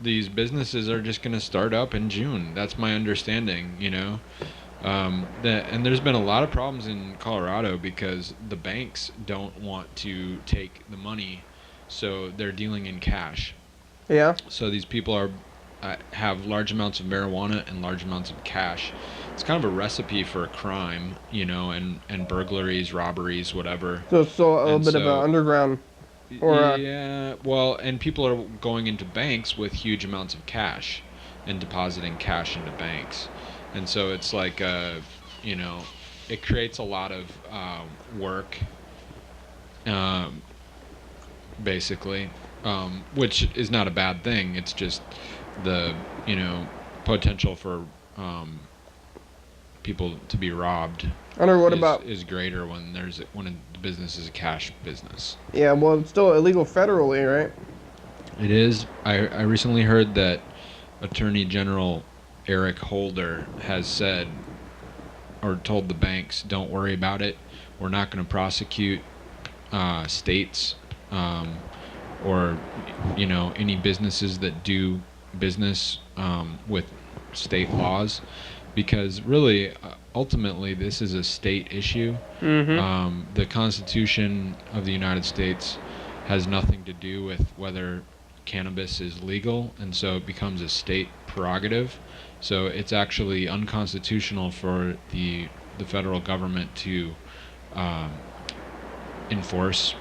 These businesses are just going to start up in June. That's my understanding, and there's been a lot of problems in Colorado because the banks don't want to take the money, so they're dealing in cash. Yeah. So these people have large amounts of marijuana and large amounts of cash. It's kind of a recipe for a crime, and burglaries, robberies, whatever. So it's still a little bit of an underground. Yeah, well, and people are going into banks with huge amounts of cash and depositing cash into banks. And so it's like, it creates a lot of work, basically, which is not a bad thing. It's just the, potential for people to be robbed. I don't know what about. Is greater when the business is a cash business. Yeah, well, it's still illegal federally, right? It is. I recently heard that Attorney General Eric Holder has said or told the banks, don't worry about it. We're not going to prosecute states or any businesses that do business with state laws, because really ultimately this is a state issue. The Constitution of the United States has nothing to do with whether cannabis is legal, and so it becomes a state prerogative. So it's actually unconstitutional for the federal government to enforce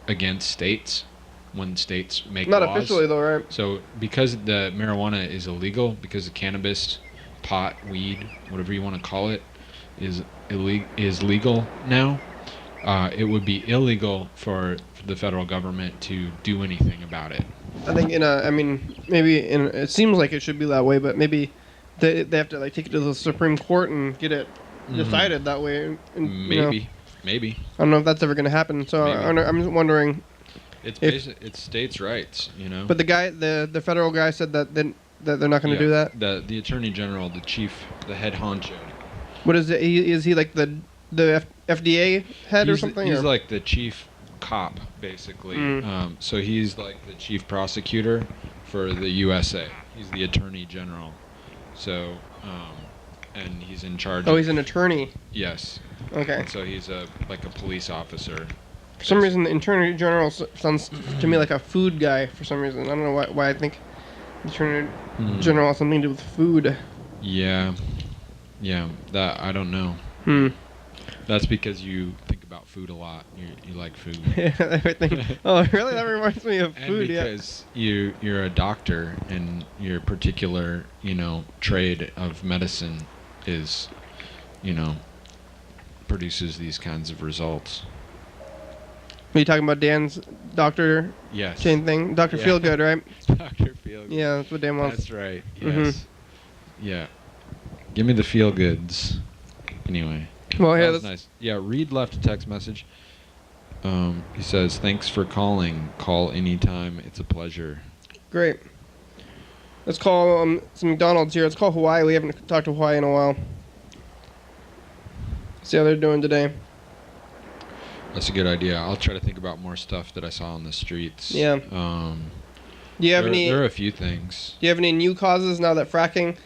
against states when states make Not laws. officially though, right? So because the marijuana is illegal, because the cannabis, pot, weed, whatever you want to call it, is legal now, it would be illegal for the federal government to do anything about it. I think it seems like it should be that way, but maybe they have to like take it to the Supreme Court and get it decided that way. And, maybe. I don't know if that's ever going to happen. So I'm just wondering. It's states' rights, But the federal guy said that they're not going to do that. The Attorney General, the head honcho. What is it? Is he like the FDA head or something? He's like the chief cop, basically. So he's like the chief prosecutor for the USA. He's the Attorney General. So, and he's in charge. Oh, he's an attorney. Yes. Okay. And so he's like a police officer. For some reason, the Attorney General sounds to me like a food guy. For some reason, I don't know why I think the Attorney General has something to do with food. Yeah. That I don't know. That's because you think about food a lot. You like food. Oh, really? That reminds me of food. Because you're a doctor, and your particular trade of medicine is produces these kinds of results. Are you talking about Dan's doctor chain thing? Dr. Feelgood, right? Dr. Feelgood. Yeah, that's what Dan wants. That's right. Yes. Yeah. Give me the feel goods. Anyway. Well, yeah, that was nice. Yeah, Reed left a text message. He says, "Thanks for calling. Call anytime. It's a pleasure." Great. Let's call some McDonald's here. Let's call Hawaii. We haven't talked to Hawaii in a while. See how they're doing today. That's a good idea. I'll try to think about more stuff that I saw on the streets. Yeah. Do you have there are a few things. Do you have any new causes now that fracking?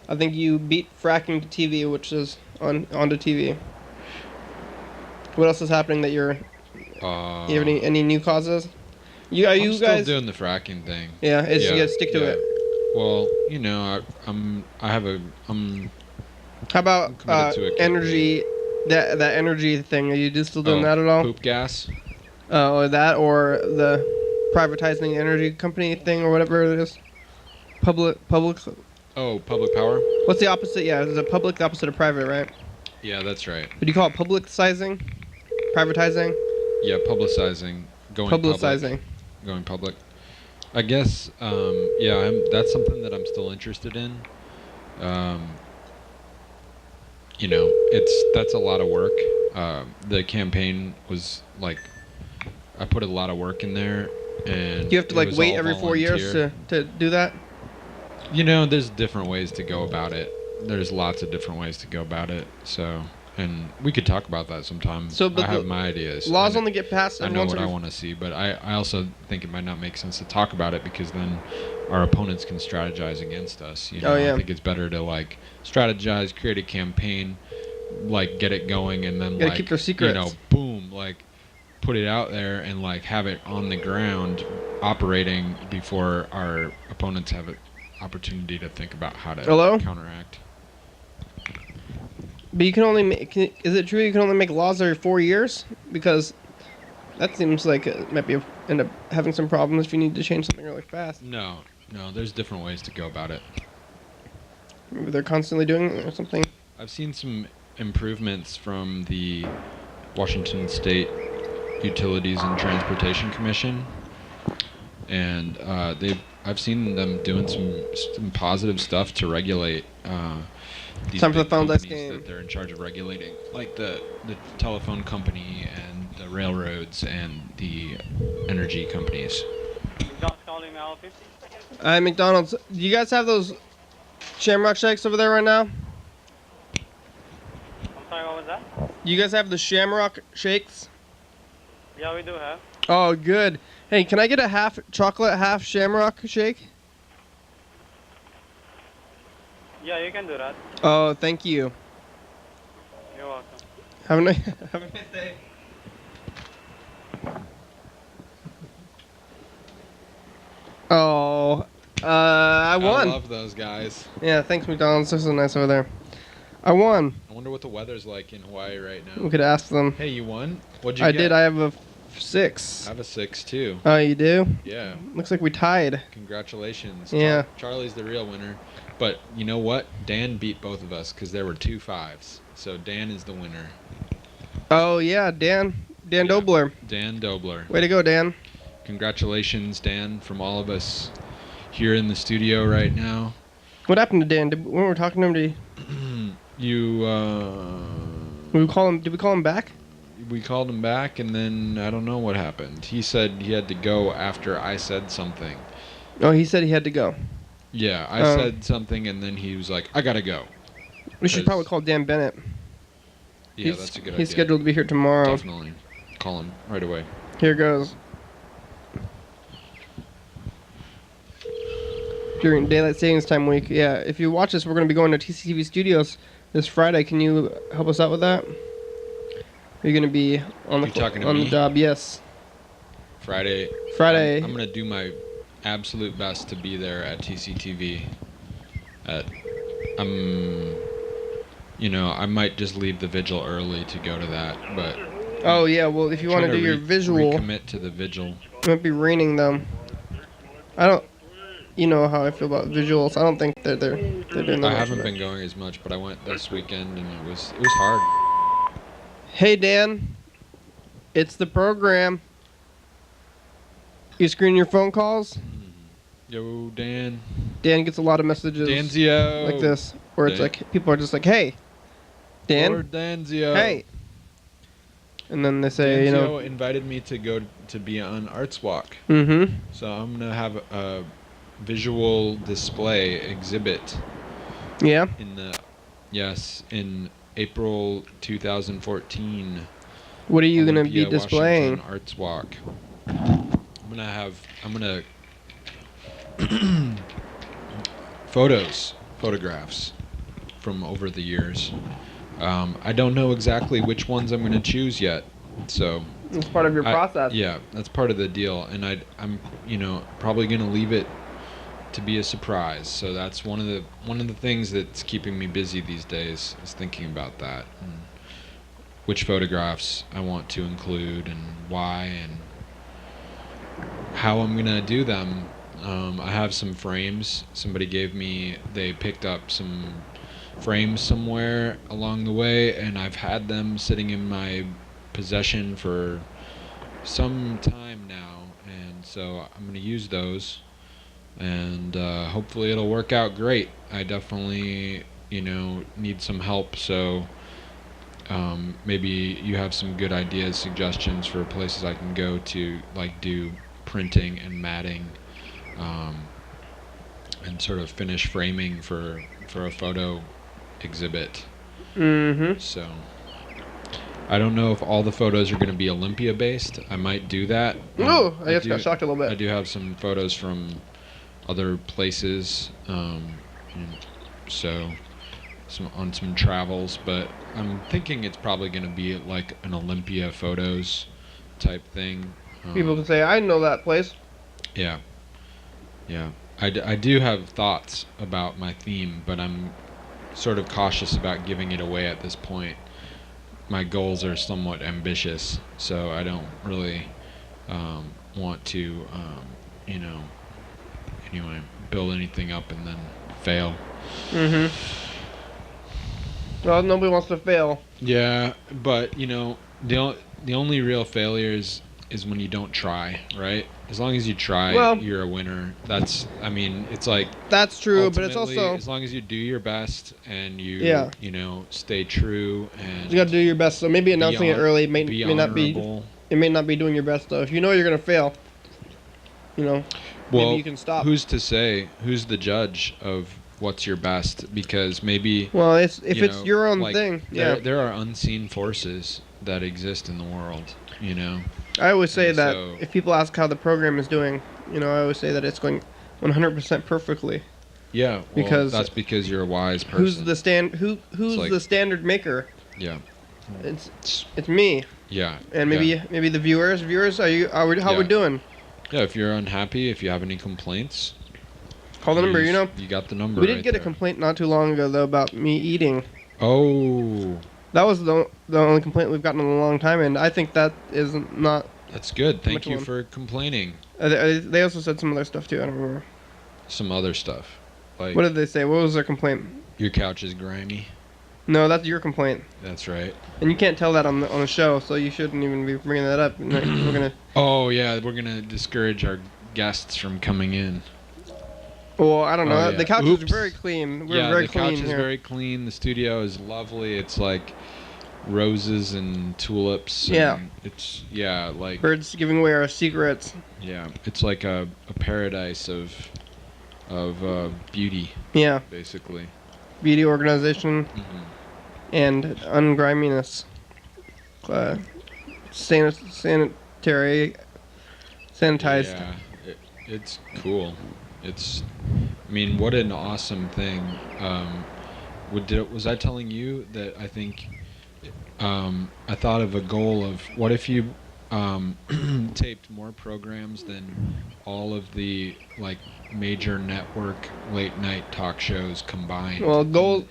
I think you beat fracking to TV, which is onto TV. What else is happening that you have any new causes? I'm still guys doing the fracking thing. Yeah, you gotta stick to it. Well, How about energy? That energy thing. Are you still doing that at all? Poop gas. Or that, or the privatizing the energy company thing, or whatever it is. Public. Oh, public power. What's the opposite? Yeah, is it public the opposite of private, right? Yeah, that's right. Would you call it publicizing? Privatizing? Yeah, publicizing. Going public. I guess. That's something that I'm still interested in. That's a lot of work. The campaign was like, I put a lot of work in there, and you have to wait every 4 years to do that. There's different ways to go about it. There's lots of different ways to go about it. So, and we could talk about that sometime. I have my ideas. Laws only get passed. I know what I want to see, but I also think it might not make sense to talk about it, because then our opponents can strategize against us. I think it's better to strategize, create a campaign, get it going, and then keep their secrets. Boom, put it out there and have it on the ground operating before our opponents have an opportunity to think about how to counteract. But you can only make. Is it true you can only make laws every 4 years? Because that seems like it might end up having some problems if you need to change something really fast. No, there's different ways to go about it. Maybe they're constantly doing it or something. I've seen some improvements from the Washington State Utilities and Transportation Commission. and I've seen them doing some positive stuff to regulate these Time for the big phone desk companies game. that they're in charge of regulating, like the telephone company and the railroads and the energy companies. Hi, McDonald's. Do you guys have those Shamrock Shakes over there right now? I'm sorry, what was that? You guys have the Shamrock Shakes? Yeah, we do have. Oh, good. Hey, can I get a half chocolate, half Shamrock Shake? Yeah, you can do that. Oh, thank you. You're welcome. Have a nice, have a nice day. Oh, I won. I love those guys. Yeah, thanks, McDonald's. This is nice over there. I won. I wonder what the weather's like in Hawaii right now. We could ask them. Hey, you won? What'd you I get? did. I have a 6. I have a 6 too. Oh, you do? Yeah. Looks like we tied. Congratulations. Yeah. Charlie's the real winner. But you know what? Dan beat both of us because there were 2 5s. So Dan is the winner. Oh, yeah, Dan. Dan Dobler. Dan Dobler. Way to go, Dan. Congratulations, Dan, from all of us here in the studio right now. What happened to Dan? When we were talking to him, did You, we call him? Did we call him back? we called him back, and then I don't know what happened. He said he had to go after I said something. Oh, he said he had to go. Yeah, I said something, and then he was like, I gotta go. We should probably call Dan Bennett. Yeah, that's a good idea. He's scheduled to be here tomorrow. Definitely. Call him right away. Here goes. During Daylight Savings Time week, yeah. If you watch this, we're going to be going to TCTV Studios this Friday. Can you help us out with that? Are you going to be on the on the job? Yes. Friday. Friday. I'm gonna do my absolute best to be there at TCTV. You know, I might just leave the vigil early to go to that, but. Oh yeah, well if you want to do your visual. Recommit to the vigil. It might be raining though. I don't. You know how I feel about visuals. I don't think they're doing that. I haven't been going as much, but I went this weekend and it was hard. Hey Dan, it's the program. You screen your phone calls? Yo, Dan. Dan gets a lot of messages Danzio. like this, where it's like people are just like, "Hey, Dan." Lord Danzio. Hey. And then they say, Danzio you know, invited me to go to be on Arts Walk. Mm-hmm. So I'm gonna have a visual display exhibit. Yeah. In April 2014. What are you gonna be Olympia, displaying? Washington Arts Walk. I'm gonna photographs from over the years. I don't know exactly which ones I'm gonna choose yet, so. It's part of your process. Yeah, that's part of the deal, and I'm probably gonna leave it to be a surprise. So that's one of the things that's keeping me busy these days is thinking about that, and which photographs I want to include and why and how I'm gonna do them. I have some frames somebody gave me. They picked up some frames somewhere along the way, and I've had them sitting in my possession for some time now, and so I'm going to use those, and hopefully it'll work out great. I definitely need some help, so maybe you have some good ideas, suggestions for places I can go to, like do printing and matting, and sort of finish framing for a photo exhibit. Mm-hmm. So I don't know if all the photos are going to be Olympia based. I might do that. Oh, I just got shocked a little bit. I do have some photos from other places, so on some travels, but I'm thinking it's probably going to be like an Olympia photos type thing. People can say, I know that place. Yeah. I do have thoughts about my theme, but I'm sort of cautious about giving it away at this point. My goals are somewhat ambitious, so I don't really want to, anyway, build anything up and then fail. Mm-hmm. Well, nobody wants to fail. Yeah, but the only real failures is when you don't try, right? As long as you try, Well- you're a winner. I mean, it's like That's true, but it's ultimately, also as long as you do your best and you Yeah. you know, stay true and you got to do your best. So maybe announcing it early may not be. honorable. It may not be doing your best though. If you know you're gonna fail, you know, Well, maybe you can stop. who's to say? Who's the judge of what's your best? Because maybe Well, if you it's know, your own like, thing, there are unseen forces that exist in the world, you know. I always say And that so- if people ask how the program is doing, you know, I always say that it's going 100% perfectly. Yeah, well, Because that's because you're a wise person. Who's the Who's like- the standard maker? Yeah. It's me. Yeah. And maybe the viewers. Viewers, how we're Yeah. doing? Yeah, if you're unhappy, if you have any complaints, Call the number. You know, you got the number. we did right get a there. complaint not too long ago though about me eating. Oh, That was the only complaint we've gotten in a long time, and I think that is not. that's good. Thank Which you one? for complaining. They also said some other stuff too. I don't remember. Some other stuff, like What did they say? What was their complaint? your couch is grimy. No, that's your complaint. That's right. And you can't tell that on the show, so you shouldn't even be bringing that up. We're gonna. Oh yeah, we're gonna discourage our guests from coming in. Well, I don't know. Oh, yeah. The couch Oops. is very clean. We're Yeah, very the clean couch is here. very clean. The studio is lovely. It's like roses and tulips. Yeah. And it's like Birds giving away our secrets. yeah. It's like a paradise of beauty. Yeah. Basically. Beauty organization Mhm. and ungriminess. Sanitary. Sanitized. Yeah, it's cool. I mean, what an awesome thing. Was I telling you that I think I thought of a goal of what if you taped more programs than all of the like major network late night talk shows combined. Well,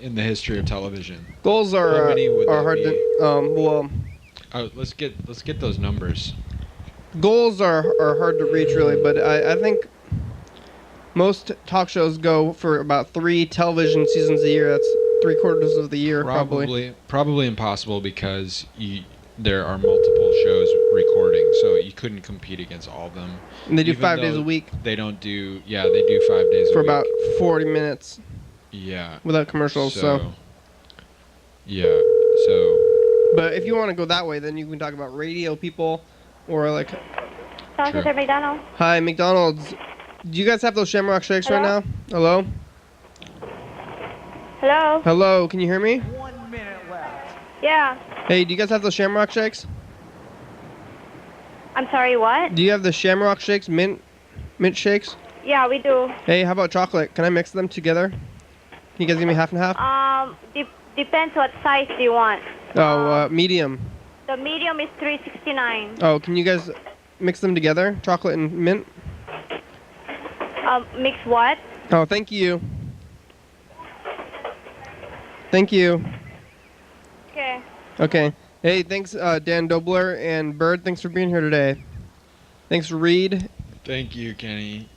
in the history of television. Goals are How many would that hard be? to. Oh, let's get those numbers. Goals are hard to reach really, but I think most talk shows go for about 3 television seasons a year. That's 3/4 of the year probably. Probably impossible because there are multiple shows recording, so you couldn't compete against all of them. And they do Even 5 days though a week. They don't do. Yeah, they do 5 days For a week. about 40 minutes. Yeah. Without commercials, so. Yeah. So. But if you want to go that way, then you can talk about radio people, or like. Sure. McDonald's. Hi, McDonald's. Do you guys have those Shamrock Shakes right now? Hello? Hello? Hello, can you hear me? Yeah. Hey, do you guys have those Shamrock Shakes? I'm sorry, what? Do you have the Shamrock Shakes, mint shakes? Yeah, we do. Hey, how about chocolate? Can I mix them together? Can you guys give me half and half? Depends what size do you want. Oh, medium. The medium is $3.69. Oh, can you guys mix them together? Chocolate and mint? Mix what? Oh, thank you. Thank you. Okay. Okay. Hey, thanks, Dan Dobler and Bird. Thanks for being here today. Thanks, Reed. Thank you, Kenny.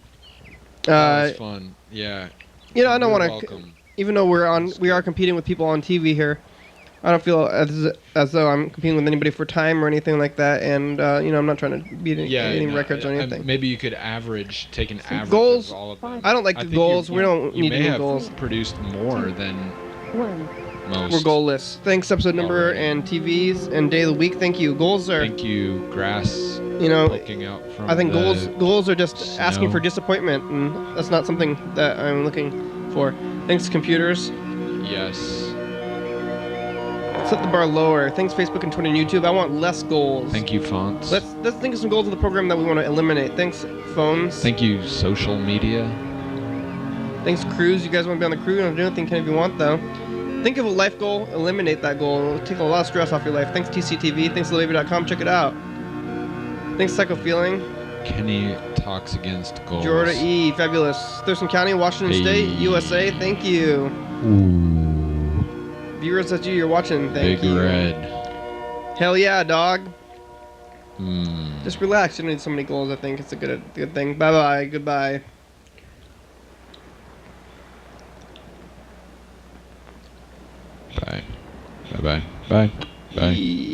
That was fun. Yeah. You know, I don't You're want to. welcome. Even though we are competing with people on TV here, I don't feel as though I'm competing with anybody for time or anything like that. And you know, I'm not trying to beat any records or anything. Maybe you could take an average goals. of all of them. I don't like I the think goals. You, We don't you need may to do have goals. produced more than most. We're goalless. Thanks, episode number and TVs and day of the week. Thank you. Goals are. Thank you, grass. You know, poking out from I think the goals are just snow. asking for disappointment, and that's not something that I'm looking for. Thanks, computers. Yes. Set the bar lower. Thanks, Facebook and Twitter and YouTube. I want less goals. Thank you, fonts. Let's think of some goals of the program that we want to eliminate. Thanks, phones. Thank you, social media. Thanks, crews. You guys want to be on the crew? You don't do anything if you want, though. Think of a life goal. Eliminate that goal. It'll take a lot of stress off your life. Thanks, TCTV. Thanks, littlebaby.com. Check it out. Thanks, Psycho Feeling. Kenny talks against goals. Jordan E. Fabulous. Thurston County, Washington State, USA. Thank you. Ooh. Viewers, that's you. You're watching. Thank Big you. red. Hell yeah, dog. Mm. Just relax. You don't need so many goals. I think it's a good thing. Bye bye. Goodbye. Bye. Bye. Bye. Bye. Bye.